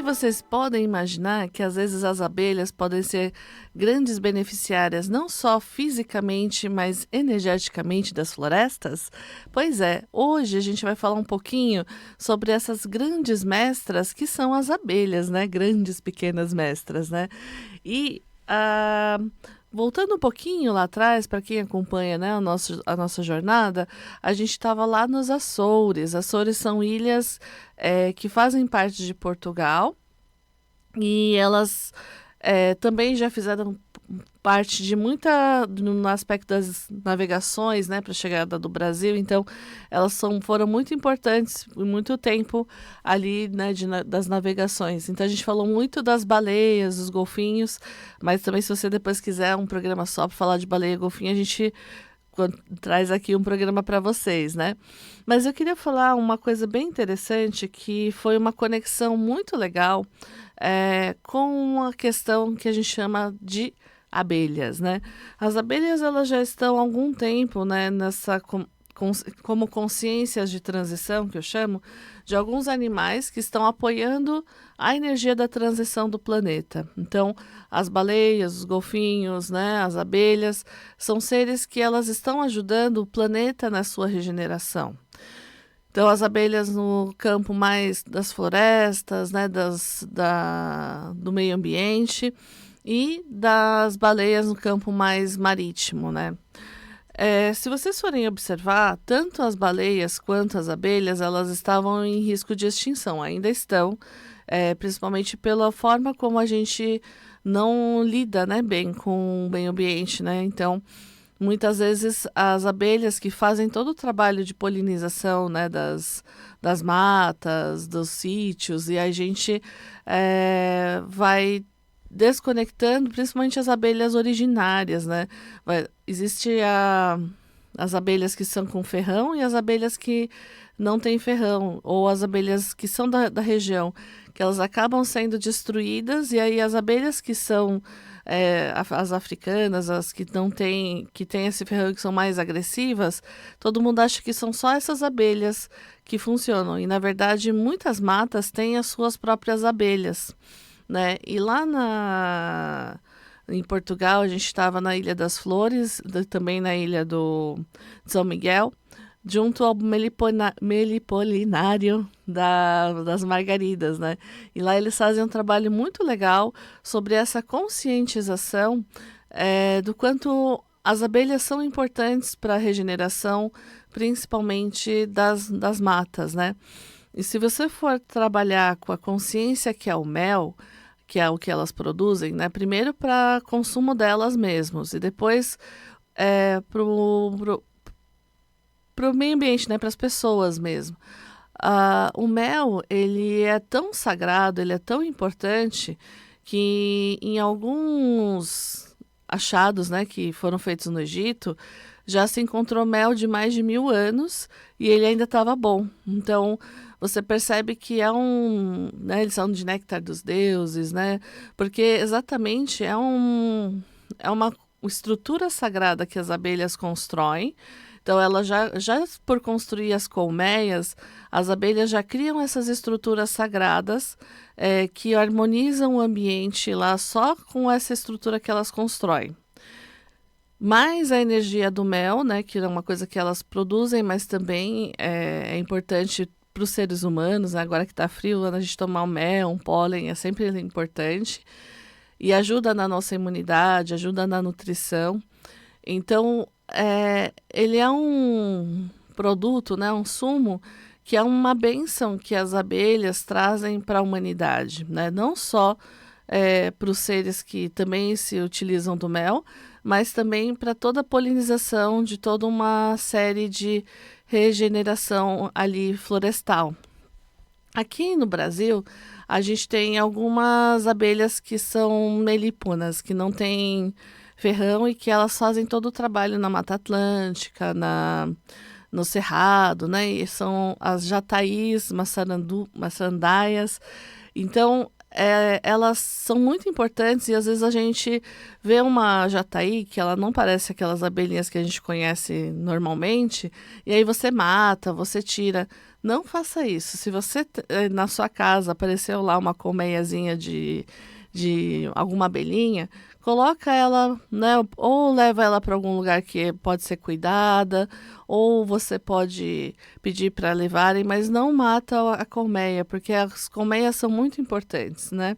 vocês podem imaginar que às vezes as abelhas podem ser grandes beneficiárias não só fisicamente, mas energeticamente das florestas? Pois é, hoje a gente vai falar um pouquinho sobre essas grandes mestras que são as abelhas, né? Grandes pequenas mestras, né? E voltando um pouquinho lá atrás, para quem acompanha, né, a nossa jornada, a gente estava lá nos Açores. Açores são ilhas que fazem parte de Portugal e elas também já fizeram parte de no aspecto das navegações, né, para a chegada do Brasil. Então, foram muito importantes por muito tempo ali, né, das navegações. Então, a gente falou muito das baleias, dos golfinhos, mas também se você depois quiser um programa só para falar de baleia e golfinho, a gente traz aqui um programa para vocês, né? Mas eu queria falar uma coisa bem interessante, que foi uma conexão muito legal com uma questão que a gente chama de abelhas, né? As abelhas, elas já estão há algum tempo, né, como consciências de transição, que eu chamo, de alguns animais que estão apoiando a energia da transição do planeta. Então, as baleias, os golfinhos, né, as abelhas, são seres que elas estão ajudando o planeta na sua regeneração. Então, as abelhas no campo mais das florestas, né, do meio ambiente, e das baleias no campo mais marítimo, né? Se vocês forem observar, tanto as baleias quanto as abelhas, elas estavam em risco de extinção, ainda estão, principalmente pela forma como a gente não lida, né, bem com o meio ambiente, né? Então, muitas vezes as abelhas que fazem todo o trabalho de polinização, né, das matas, dos sítios, e a gente vai desconectando, principalmente as abelhas originárias, né? Existe as abelhas que são com ferrão e as abelhas que não têm ferrão, ou as abelhas que são da região, que elas acabam sendo destruídas, e aí as abelhas que são as africanas, as que não têm, que têm esse ferrão, que são mais agressivas, todo mundo acha que são só essas abelhas que funcionam, e na verdade muitas matas têm as suas próprias abelhas, né? E lá em Portugal, a gente estava na Ilha das Flores, também na Ilha de São Miguel, junto ao melipolinário das Margaridas, né? E lá eles fazem um trabalho muito legal sobre essa conscientização do quanto as abelhas são importantes para a regeneração, principalmente das matas, né? E se você for trabalhar com a consciência que é o mel, que é o que elas produzem, né? Primeiro para consumo delas mesmos e depois para o meio ambiente, né? Para as pessoas mesmo. O mel, ele é tão sagrado, ele é tão importante que em alguns achados, né, que foram feitos no Egito, já se encontrou mel de mais de 1000 anos e ele ainda estava bom. Então, você percebe que né, eles são de néctar dos deuses, né? Porque exatamente é uma estrutura sagrada que as abelhas constroem. Então, elas já por construir as colmeias, as abelhas já criam essas estruturas sagradas que harmonizam o ambiente lá só com essa estrutura que elas constroem. Mais a energia do mel, né, que é uma coisa que elas produzem, mas também é importante para os seres humanos, né? Agora que está frio, a gente tomar um mel, um pólen, é sempre importante. E ajuda na nossa imunidade, ajuda na nutrição. Então, ele é um produto, né, um sumo, que é uma bênção que as abelhas trazem para a humanidade, né? Não só para os seres que também se utilizam do mel, mas também para toda a polinização de toda uma série de regeneração ali florestal. Aqui no Brasil, a gente tem algumas abelhas que são melíponas, que não têm ferrão e que elas fazem todo o trabalho na Mata Atlântica, no Cerrado, né? E são as jataís, maçarandaias. Então, elas são muito importantes e às vezes a gente vê uma jataí que ela não parece aquelas abelhinhas que a gente conhece normalmente, e aí você mata, você tira. Não faça isso. Se você na sua casa apareceu lá uma colmeiazinha de alguma abelhinha, coloca ela, né, ou leva ela para algum lugar que pode ser cuidada, ou você pode pedir para levarem, mas não mata a colmeia, porque as colmeias são muito importantes, né?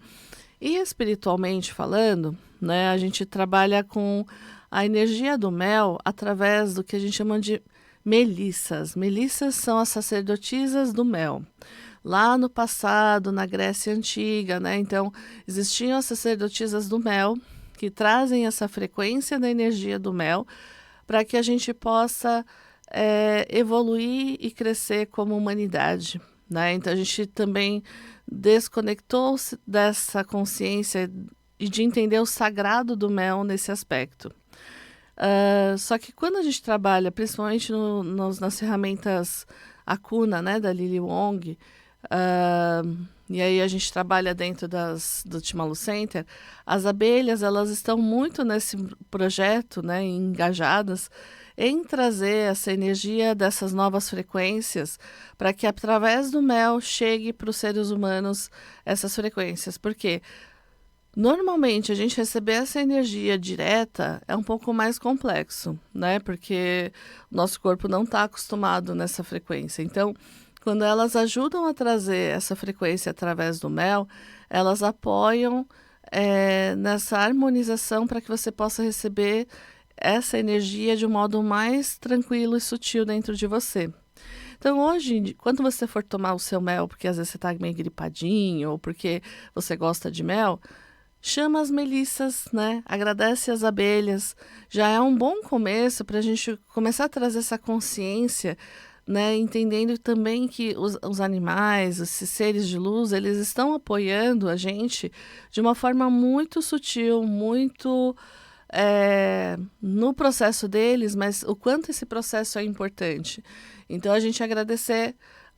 E espiritualmente falando, né, a gente trabalha com a energia do mel através do que a gente chama de melissas. Melissas são as sacerdotisas do mel. Lá no passado, na Grécia Antiga, né? Então, existiam as sacerdotisas do mel, que trazem essa frequência da energia do mel, para que a gente possa evoluir e crescer como humanidade, né? Então, a gente também desconectou-se dessa consciência e de entender o sagrado do mel nesse aspecto. Só que quando a gente trabalha, principalmente nas ferramentas Akuna, né, da Lily Wong, e aí a gente trabalha dentro do Timalu Center, as abelhas elas estão muito nesse projeto, né, engajadas em trazer essa energia dessas novas frequências para que através do mel chegue para os seres humanos essas frequências. Por quê? Normalmente, a gente receber essa energia direta é um pouco mais complexo, né? Porque o nosso corpo não está acostumado nessa frequência. Então, quando elas ajudam a trazer essa frequência através do mel, elas apoiam nessa harmonização para que você possa receber essa energia de um modo mais tranquilo e sutil dentro de você. Então, hoje, quando você for tomar o seu mel, porque às vezes você está meio gripadinho ou porque você gosta de mel, chama as melissas, né? Agradece as abelhas. Já é um bom começo para a gente começar a trazer essa consciência, né? Entendendo também que os animais, esses seres de luz, eles estão apoiando a gente de uma forma muito sutil, muito no processo deles, mas o quanto esse processo é importante. Então, a gente agradecer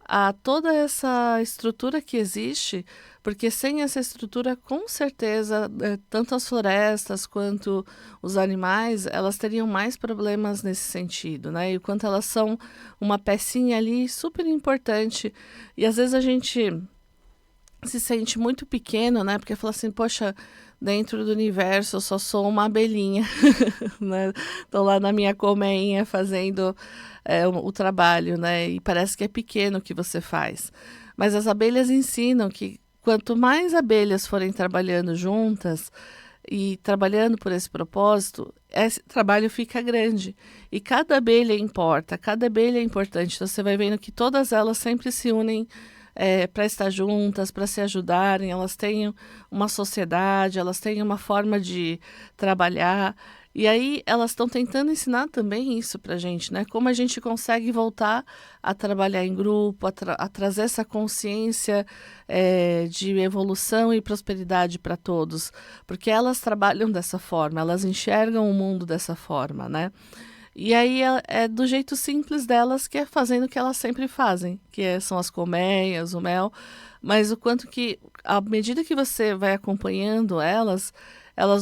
a toda essa estrutura que existe, porque sem essa estrutura, com certeza, tanto as florestas quanto os animais, elas teriam mais problemas nesse sentido, né? E o quanto elas são uma pecinha ali super importante. E às vezes a gente se sente muito pequeno, né? Porque fala assim, poxa, dentro do universo eu só sou uma abelhinha, né? Tô lá na minha colmeinha fazendo o trabalho, né? E parece que é pequeno o que você faz. Mas as abelhas ensinam que quanto mais abelhas forem trabalhando juntas e trabalhando por esse propósito, esse trabalho fica grande. E cada abelha importa, cada abelha é importante. Então você vai vendo que todas elas sempre se unem para estar juntas, para se ajudarem, elas têm uma sociedade, elas têm uma forma de trabalhar. E aí elas estão tentando ensinar também isso para a gente, né? Como a gente consegue voltar a trabalhar em grupo, a trazer essa consciência de evolução e prosperidade para todos. Porque elas trabalham dessa forma, elas enxergam o mundo dessa forma, né? E aí é do jeito simples delas, que é fazendo o que elas sempre fazem, são as colmeias, o mel, mas o quanto que, à medida que você vai acompanhando elas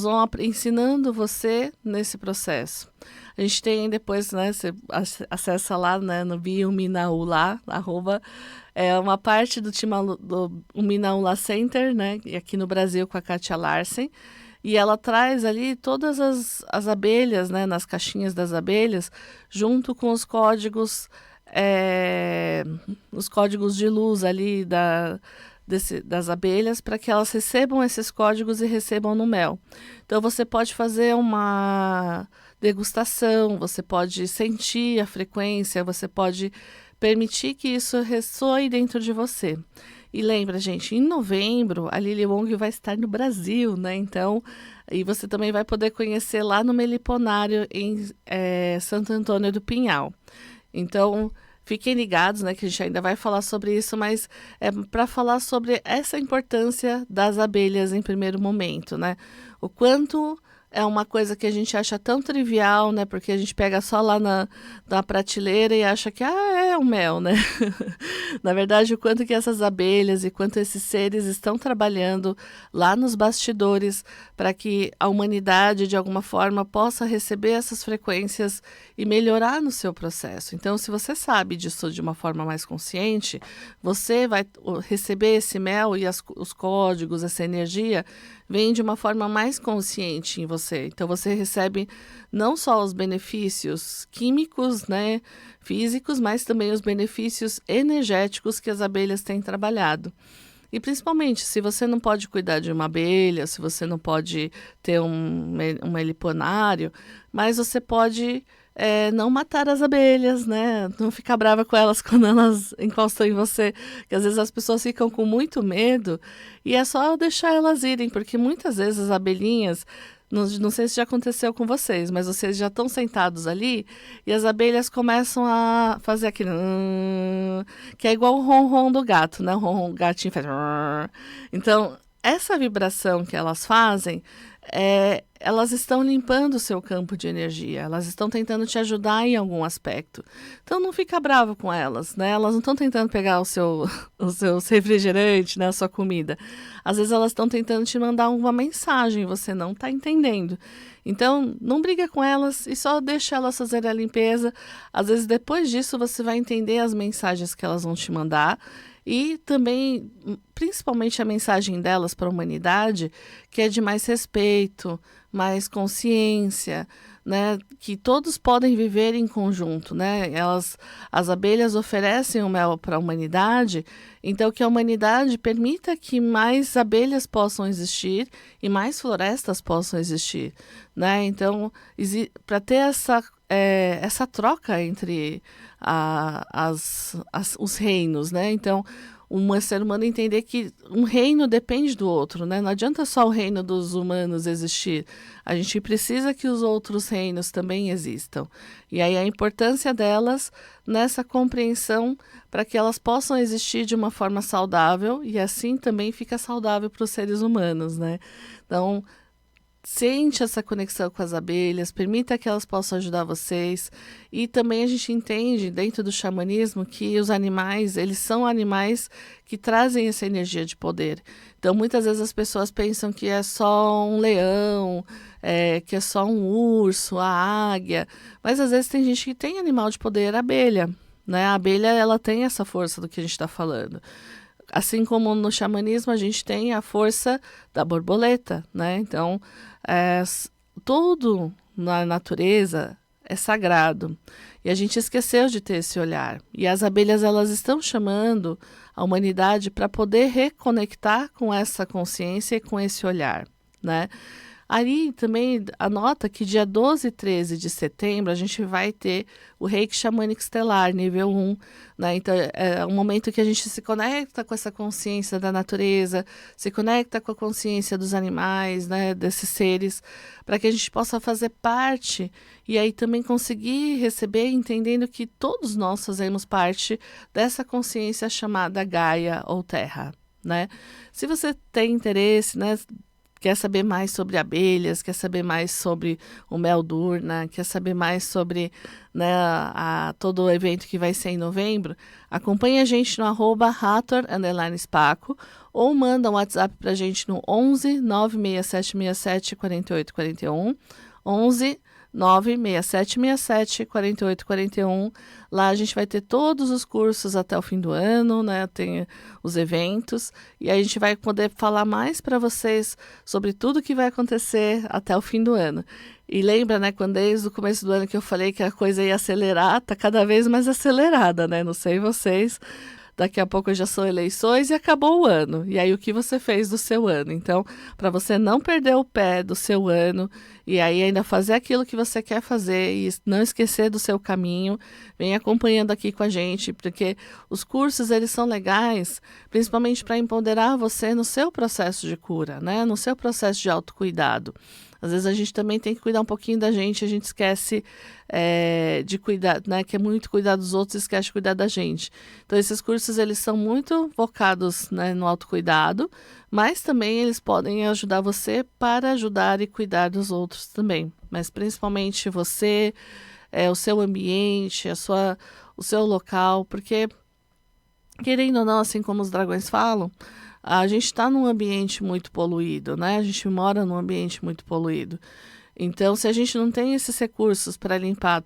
vão ensinando você nesse processo. A gente tem depois, né, você acessa lá, né, no Biominaula, é uma parte do Minaula Center, né, e aqui no Brasil com a Katia Larsen, e ela traz ali todas as abelhas, né, nas caixinhas das abelhas, junto com os códigos de luz ali das abelhas, para que elas recebam esses códigos e recebam no mel. Então, você pode fazer uma degustação, você pode sentir a frequência, você pode permitir que isso ressoe dentro de você. E lembra, gente, em novembro a Lily Wong vai estar no Brasil, né? Então, e você também vai poder conhecer lá no Meliponário em Santo Antônio do Pinhal. Então, fiquem ligados, né, que a gente ainda vai falar sobre isso, mas é para falar sobre essa importância das abelhas em primeiro momento, né? O quanto é uma coisa que a gente acha tão trivial, né? Porque a gente pega só lá na prateleira e acha que é o mel, né? Na verdade, o quanto que essas abelhas e quanto esses seres estão trabalhando lá nos bastidores para que a humanidade, de alguma forma, possa receber essas frequências e melhorar no seu processo. Então, se você sabe disso de uma forma mais consciente, você vai receber esse mel e os códigos, essa energia, vem de uma forma mais consciente em você. Então, você recebe não só os benefícios químicos, né, físicos, mas também os benefícios energéticos que as abelhas têm trabalhado. E principalmente, se você não pode cuidar de uma abelha, se você não pode ter um meliponário, mas você pode não matar as abelhas, né? Não ficar brava com elas quando elas encostam em você. Porque às vezes as pessoas ficam com muito medo e é só deixar elas irem, porque muitas vezes as abelhinhas, não sei se já aconteceu com vocês, mas vocês já estão sentados ali e as abelhas começam a fazer aquele que é igual o ronron do gato, né? O gatinho faz. Então, essa vibração que elas fazem, elas estão limpando o seu campo de energia, elas estão tentando te ajudar em algum aspecto. Então não fica bravo com elas, né? Elas não estão tentando pegar o seu refrigerante, né? A sua comida. Às vezes elas estão tentando te mandar uma mensagem, você não está entendendo. Então não briga com elas e só deixa elas fazerem a limpeza. Às vezes depois disso você vai entender as mensagens que elas vão te mandar. E também, principalmente a mensagem delas para a humanidade, que é de mais respeito, mais consciência, né? Que todos podem viver em conjunto, né? As abelhas oferecem o mel para a humanidade, então que a humanidade permita que mais abelhas possam existir e mais florestas possam existir, né? Então, para ter essa troca entre os reinos, né? Então, um ser humano entender que um reino depende do outro, né? Não adianta só o reino dos humanos existir. A gente precisa que os outros reinos também existam. E aí a importância delas nessa compreensão para que elas possam existir de uma forma saudável e assim também fica saudável para os seres humanos, né? Então, sente essa conexão com as abelhas, permita que elas possam ajudar vocês. E também a gente entende, dentro do xamanismo, que os animais, eles são animais que trazem essa energia de poder. Então, muitas vezes as pessoas pensam que é só um leão, que é só um urso, a águia. Mas, às vezes, tem gente que tem animal de poder, a abelha, né? A abelha, ela tem essa força do que a gente está falando. Assim como no xamanismo a gente tem a força da borboleta, né? Então, tudo na natureza é sagrado. E a gente esqueceu de ter esse olhar. E as abelhas, elas estão chamando a humanidade para poder reconectar com essa consciência e com esse olhar, né? Aí também anota que dia 12 e 13 de setembro a gente vai ter o Reiki Xamânico Estelar, nível 1. Né? Então é um momento que a gente se conecta com essa consciência da natureza, se conecta com a consciência dos animais, né? Desses seres, para que a gente possa fazer parte e aí também conseguir receber, entendendo que todos nós fazemos parte dessa consciência chamada Gaia ou Terra. Né? Se você tem interesse, né? Quer saber mais sobre abelhas, quer saber mais sobre o mel d'urna, quer saber mais sobre, né, todo o evento que vai ser em novembro, acompanhe a gente no @Hathor_Spaco ou manda um WhatsApp para a gente no 11 96767 4841, 11 96767 4841. Lá a gente vai ter todos os cursos até o fim do ano, né? Tem os eventos e a gente vai poder falar mais para vocês sobre tudo que vai acontecer até o fim do ano. E lembra, né, quando desde o começo do ano que eu falei que a coisa ia acelerar, tá cada vez mais acelerada, né? Não sei vocês. Daqui a pouco já são eleições e acabou o ano. E aí, o que você fez do seu ano? Então, para você não perder o pé do seu ano e aí ainda fazer aquilo que você quer fazer e não esquecer do seu caminho, vem acompanhando aqui com a gente, porque os cursos, eles são legais, principalmente para empoderar você no seu processo de cura, né? No seu processo de autocuidado. Às vezes a gente também tem que cuidar um pouquinho da gente, a gente esquece de cuidar, né? Quer muito cuidar dos outros e esquece de cuidar da gente. Então, esses cursos, eles são muito focados, né, no autocuidado, mas também eles podem ajudar você para ajudar e cuidar dos outros também. Mas principalmente você, o seu ambiente, o seu local, porque, querendo ou não, assim como os dragões falam, a gente está num ambiente muito poluído, né? A gente mora num ambiente muito poluído. Então, se a gente não tem esses recursos para limpar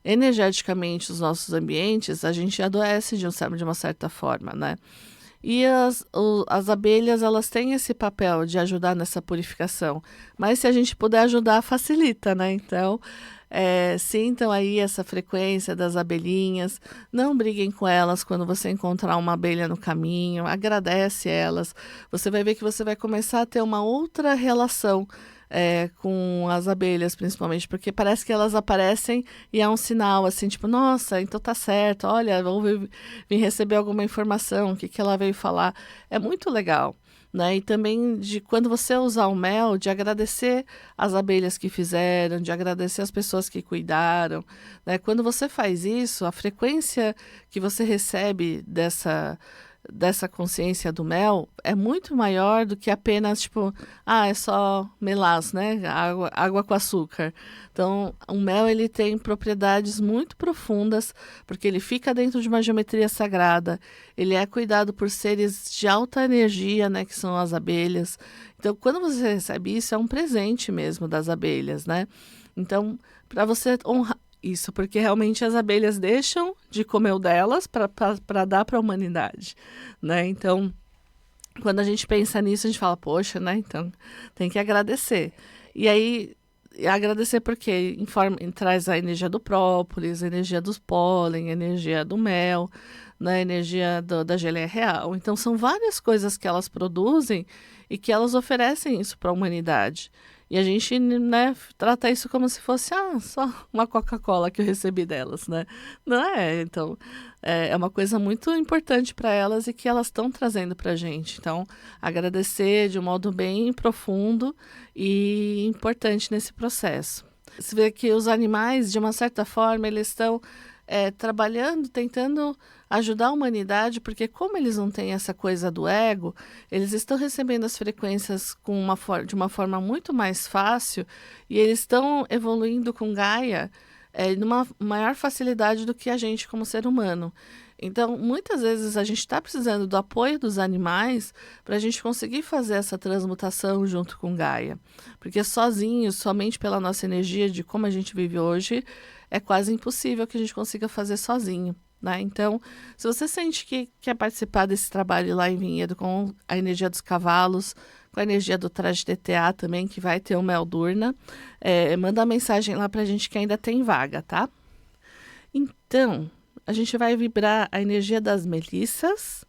energeticamente os nossos ambientes, a gente adoece de uma certa forma, né? E as abelhas, elas têm esse papel de ajudar nessa purificação. Mas se a gente puder ajudar, facilita, né? Então, sintam aí essa frequência das abelhinhas. Não briguem com elas quando você encontrar uma abelha no caminho. Agradece elas. Você vai ver que você vai começar a ter uma outra relação com as abelhas, principalmente, porque parece que elas aparecem e é um sinal, assim, tipo, nossa, então tá certo, olha, vim receber alguma informação, o que que ela veio falar. É muito legal, né? E também de quando você usar o mel, de agradecer as abelhas que fizeram, de agradecer as pessoas que cuidaram, né? Quando você faz isso, a frequência que você recebe dessa consciência do mel é muito maior do que apenas, tipo, é só melaz, né? Água com açúcar. Então, o mel, ele tem propriedades muito profundas, porque ele fica dentro de uma geometria sagrada. Ele é cuidado por seres de alta energia, né? Que são as abelhas. Então, quando você recebe isso, é um presente mesmo das abelhas, né? Então, para você honrar isso, porque realmente as abelhas deixam de comer o delas para dar para a humanidade, né? Então, quando a gente pensa nisso, a gente fala, poxa, né? Então, tem que agradecer. E aí, agradecer porque traz a energia do própolis, a energia dos pólen, a energia do mel, né? A energia da geleia real. Então, são várias coisas que elas produzem e que elas oferecem isso para a humanidade. E a gente, né, trata isso como se fosse só uma Coca-Cola que eu recebi delas, né? Não é, então, é uma coisa muito importante para elas e que elas estão trazendo para a gente. Então, agradecer de um modo bem profundo e importante nesse processo. Você vê que os animais, de uma certa forma, eles estão trabalhando, tentando ajudar a humanidade, porque como eles não têm essa coisa do ego, eles estão recebendo as frequências de uma forma muito mais fácil e eles estão evoluindo com Gaia numa maior facilidade do que a gente como ser humano. Então, muitas vezes a gente está precisando do apoio dos animais para a gente conseguir fazer essa transmutação junto com Gaia. Porque sozinho, somente pela nossa energia de como a gente vive hoje, é quase impossível que a gente consiga fazer sozinho, né? Então, se você sente que quer participar desse trabalho lá em Vinhedo com a energia dos cavalos, com a energia do traje DTA também, que vai ter o Mel Durna, manda uma mensagem lá pra gente que ainda tem vaga, tá? Então, a gente vai vibrar a energia das melissas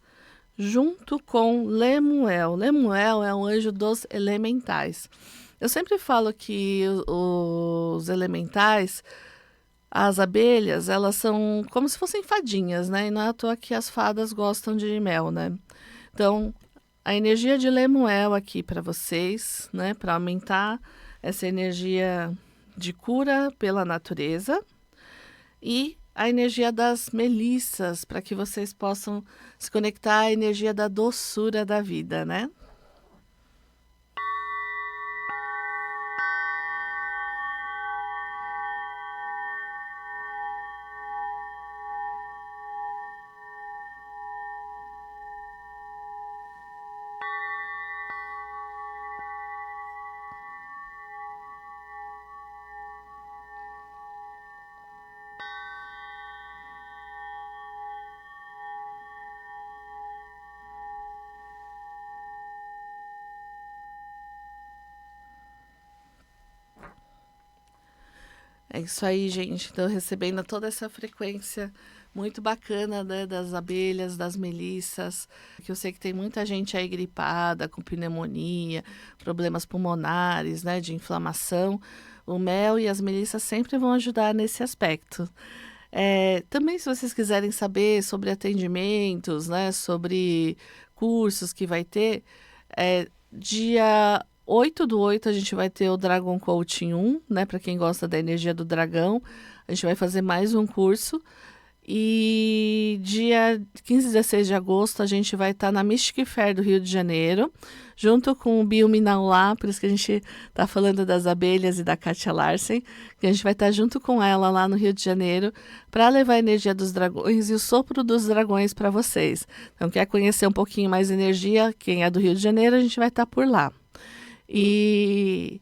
junto com Lemuel. Lemuel é um anjo dos elementais. Eu sempre falo que os elementais, as abelhas, elas são como se fossem fadinhas, né? E não é à toa que as fadas gostam de mel, né? Então, a energia de Lemuel aqui para vocês, né? Para aumentar essa energia de cura pela natureza. E a energia das melissas, para que vocês possam se conectar à energia da doçura da vida, né? É isso aí, gente. Então, recebendo toda essa frequência muito bacana, né, das abelhas, das melissas, que eu sei que tem muita gente aí gripada, com pneumonia, problemas pulmonares, né, de inflamação. O mel e as melissas sempre vão ajudar nesse aspecto. Também, se vocês quiserem saber sobre atendimentos, né, sobre cursos que vai ter, dia 8/8 a gente vai ter o Dragon Coaching 1, né? Para quem gosta da energia do dragão, a gente vai fazer mais um curso. E dia 15 e 16 de agosto a gente vai estar na Mystic Fair do Rio de Janeiro, junto com o Bill lá, por isso que a gente está falando das abelhas e da Katia Larsen, que a gente vai estar junto com ela lá no Rio de Janeiro para levar a energia dos dragões e o sopro dos dragões para vocês. Então, quer conhecer um pouquinho mais de energia? Quem é do Rio de Janeiro, a gente vai estar por lá. E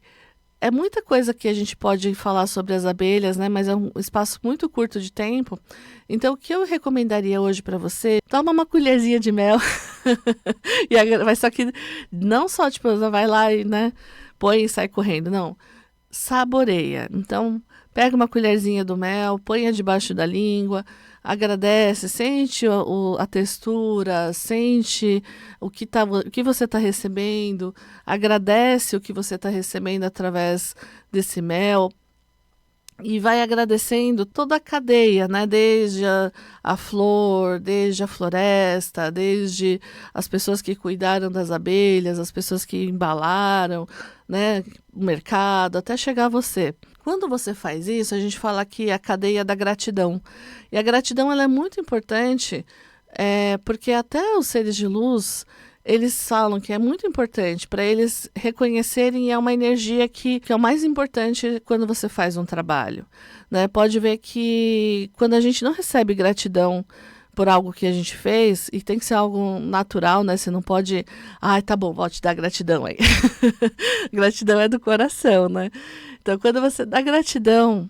é muita coisa que a gente pode falar sobre as abelhas, né? Mas é um espaço muito curto de tempo. Então, o que eu recomendaria hoje para você, toma uma colherzinha de mel. Mas só que não só, tipo, vai lá e, né, põe e sai correndo. Não, saboreia. Então, pega uma colherzinha do mel, põe debaixo da língua, agradece, sente a textura, sente o que você está recebendo, agradece o que você está recebendo através desse mel e vai agradecendo toda a cadeia, né? Desde a flor, desde a floresta, desde as pessoas que cuidaram das abelhas, as pessoas que embalaram, né? O mercado, até chegar a você. Quando você faz isso, a gente fala que é a cadeia da gratidão. E a gratidão ela é muito importante, porque até os seres de luz, eles falam que é muito importante para eles reconhecerem, é uma energia que é o mais importante quando você faz um trabalho, né? Pode ver que quando a gente não recebe gratidão por algo que a gente fez, e tem que ser algo natural, né? Você não pode, tá bom, vou te dar gratidão aí. Gratidão é do coração, né? Então, quando você dá gratidão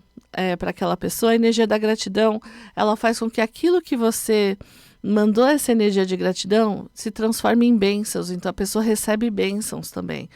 para aquela pessoa, a energia da gratidão, ela faz com que aquilo que você mandou, essa energia de gratidão, se transforme em bênçãos. Então, a pessoa recebe bênçãos também.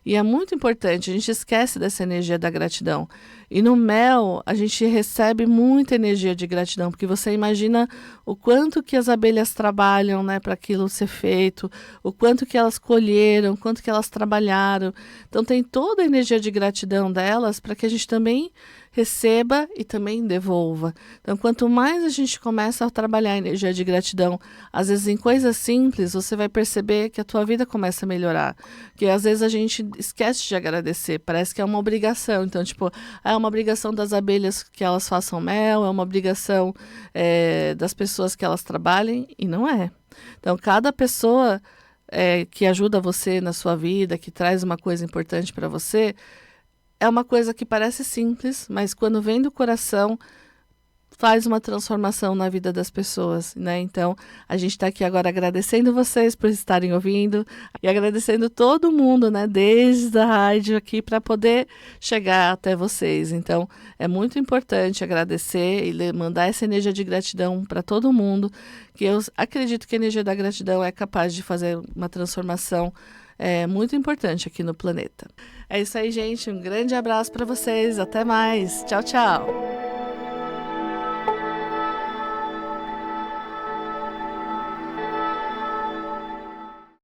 E é muito importante, a gente esquece dessa energia da gratidão. E no mel, a gente recebe muita energia de gratidão, porque você imagina o quanto que as abelhas trabalham, né, para aquilo ser feito, o quanto que elas colheram, o quanto que elas trabalharam. Então, tem toda a energia de gratidão delas para que a gente também receba e também devolva. Então, quanto mais a gente começa a trabalhar a energia de gratidão, às vezes em coisas simples, você vai perceber que a tua vida começa a melhorar. Que às vezes a gente esquece de agradecer, parece que é uma obrigação. Então, tipo, é uma obrigação das abelhas que elas façam mel, é uma obrigação das pessoas que elas trabalhem, e não é. Então, cada pessoa que ajuda você na sua vida, que traz uma coisa importante para você, é uma coisa que parece simples, mas quando vem do coração, faz uma transformação na vida das pessoas, né? Então, a gente está aqui agora agradecendo vocês por estarem ouvindo e agradecendo todo mundo, né? Desde a rádio aqui para poder chegar até vocês. Então, é muito importante agradecer e mandar essa energia de gratidão para todo mundo, que eu acredito que a energia da gratidão é capaz de fazer uma transformação muito importante aqui no planeta. É isso aí, gente. Um grande abraço para vocês. Até mais. Tchau, tchau.